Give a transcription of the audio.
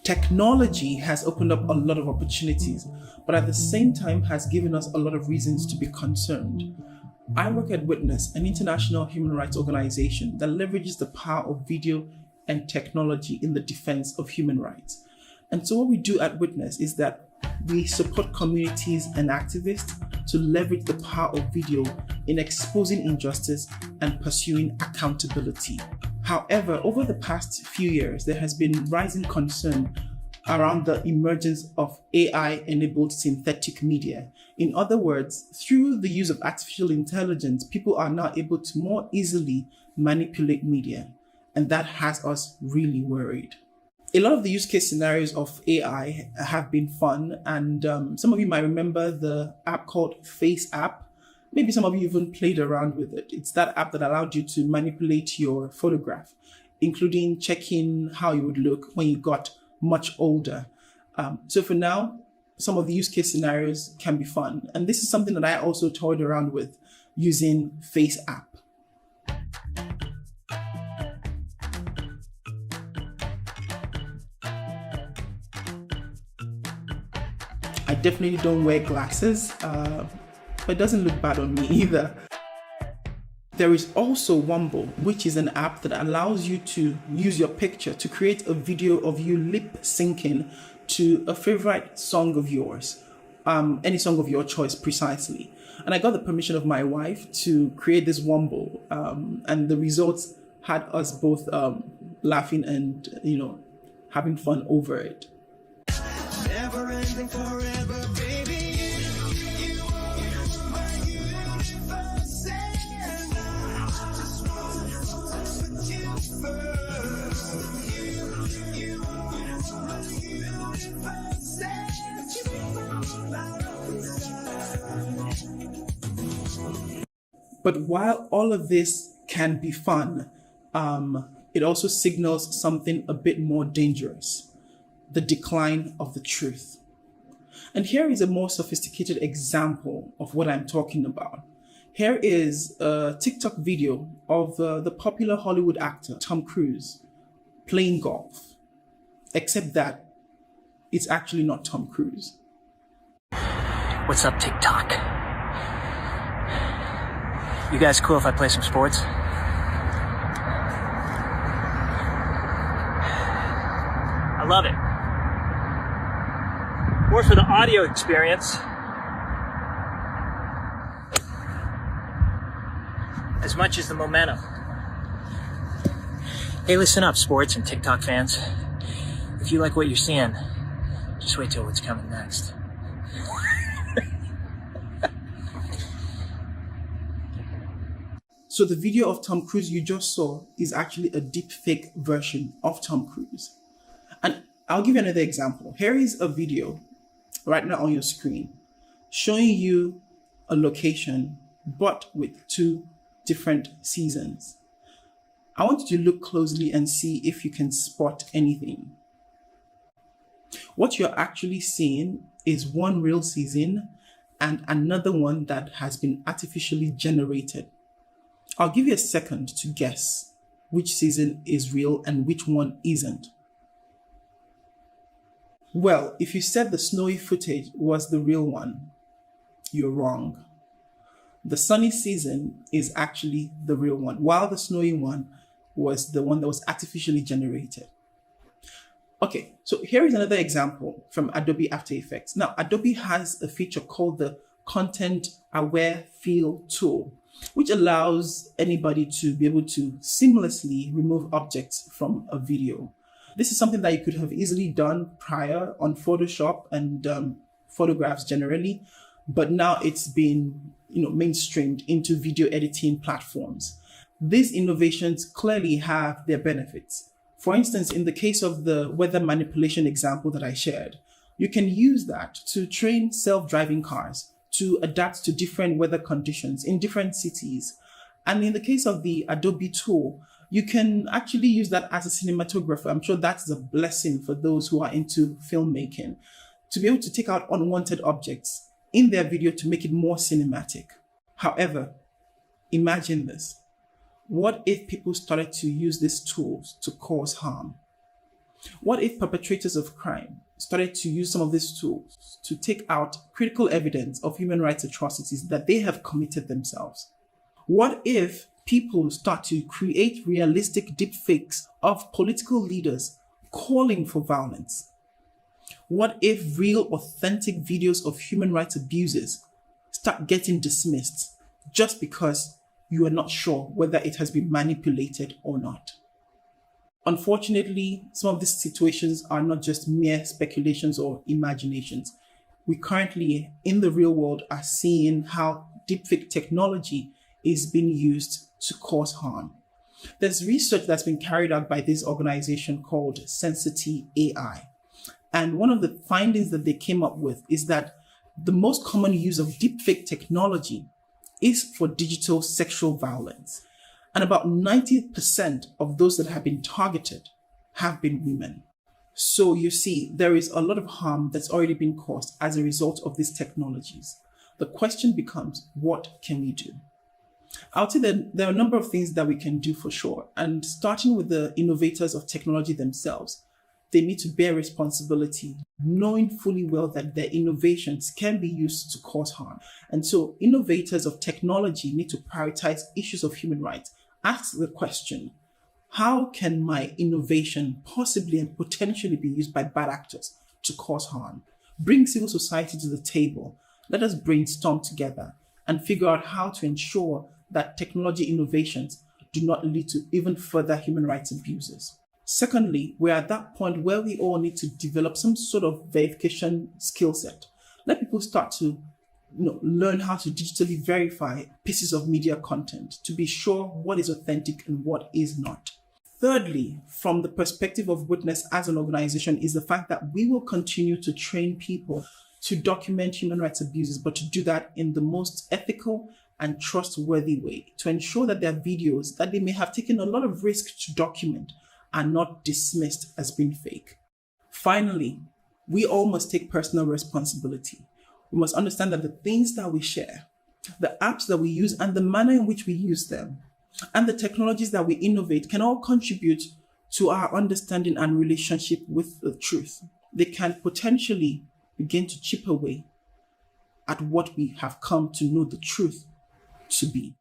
Technology has opened up a lot of opportunities, but at the same time has given us a lot of reasons to be concerned. I work at Witness, an international human rights organization that leverages the power of video and technology in the defense of human rights. And so what we do at Witness is that we support communities and activists to leverage the power of video in exposing injustice and pursuing accountability. However, over the past few years, there has been rising concern around the emergence of AI-enabled synthetic media. In other words, through the use of artificial intelligence, people are now able to more easily manipulate media, and that has us really worried. A lot of the use case scenarios of AI have been fun, and some of you might remember the app called FaceApp. Maybe some of you even played around with it. It's that app that allowed you to manipulate your photograph, including checking how you would look when you got much older. So for now, some of the use case scenarios can be fun. And this is something that I also toyed around with using FaceApp. I definitely don't wear glasses, but it doesn't look bad on me either. There is also Wumble, which is an app that allows you to use your picture to create a video of you lip syncing to a favorite song of yours, any song of your choice precisely. And I got the permission of my wife to create this Wumble, and the results had us both laughing and, having fun over it. Never ending forever, baby. You are my universe, and I just want to put you first. You are my universe, and you are. But while all of this can be fun, it also signals something a bit more dangerous: the decline of the truth. And here is a more sophisticated example of what I'm talking about. Here is a TikTok video of the popular Hollywood actor Tom Cruise playing golf, except that it's actually not Tom Cruise. What's up, TikTok? You guys cool if I play some sports? I love it. More for the audio experience. As much as the momentum. Hey, listen up, sports and TikTok fans. If you like what you're seeing, just wait till what's coming next. So the video of Tom Cruise you just saw is actually a deepfake version of Tom Cruise. And I'll give you another example. Here is a video right now on your screen showing you a location, but with two different seasons. I want you to look closely and see if you can spot anything. What you're actually seeing is one real season and another one that has been artificially generated. I'll give you a second to guess which season is real and which one isn't. Well, if you said the snowy footage was the real one, you're wrong. The sunny season is actually the real one, while the snowy one was the one that was artificially generated. Okay, so here is another example from Adobe After Effects. Now, Adobe has a feature called the Content Aware Fill tool, which allows anybody to be able to seamlessly remove objects from a video. This is something that you could have easily done prior on Photoshop and photographs generally, but now it's been mainstreamed into video editing platforms. These innovations clearly have their benefits. For instance, in the case of the weather manipulation example that I shared, you can use that to train self-driving cars to adapt to different weather conditions in different cities. And in the case of the Adobe tool, you can actually use that as a cinematographer. I'm sure that's a blessing for those who are into filmmaking, to be able to take out unwanted objects in their video to make it more cinematic. However, imagine this. What if people started to use these tools to cause harm? What if perpetrators of crime started to use some of these tools to take out critical evidence of human rights atrocities that they have committed themselves? What if people start to create realistic deepfakes of political leaders calling for violence? What if real, authentic videos of human rights abuses start getting dismissed just because you are not sure whether it has been manipulated or not? Unfortunately, some of these situations are not just mere speculations or imaginations. We currently, in the real world, are seeing how deepfake technology is being used to cause harm. There's research that's been carried out by this organization called Sensity AI. And one of the findings that they came up with is that the most common use of deepfake technology is for digital sexual violence. And about 90% of those that have been targeted have been women. So you see, there is a lot of harm that's already been caused as a result of these technologies. The question becomes, what can we do? I would say that there are a number of things that we can do for sure. And starting with the innovators of technology themselves, they need to bear responsibility, knowing fully well that their innovations can be used to cause harm. And so innovators of technology need to prioritize issues of human rights. Ask the question, how can my innovation possibly and potentially be used by bad actors to cause harm? Bring civil society to the table. Let us brainstorm together and figure out how to ensure that technology innovations do not lead to even further human rights abuses. Secondly, we're at that point where we all need to develop some sort of verification skill set. Let people start to learn how to digitally verify pieces of media content to be sure what is authentic and what is not. Thirdly, from the perspective of Witness as an organization, is the fact that we will continue to train people to document human rights abuses, but to do that in the most ethical and trustworthy way, to ensure that their videos that they may have taken a lot of risk to document are not dismissed as being fake. Finally, we all must take personal responsibility. We must understand that the things that we share, the apps that we use, and the manner in which we use them, and the technologies that we innovate can all contribute to our understanding and relationship with the truth. They can potentially begin to chip away at what we have come to know the truth to be.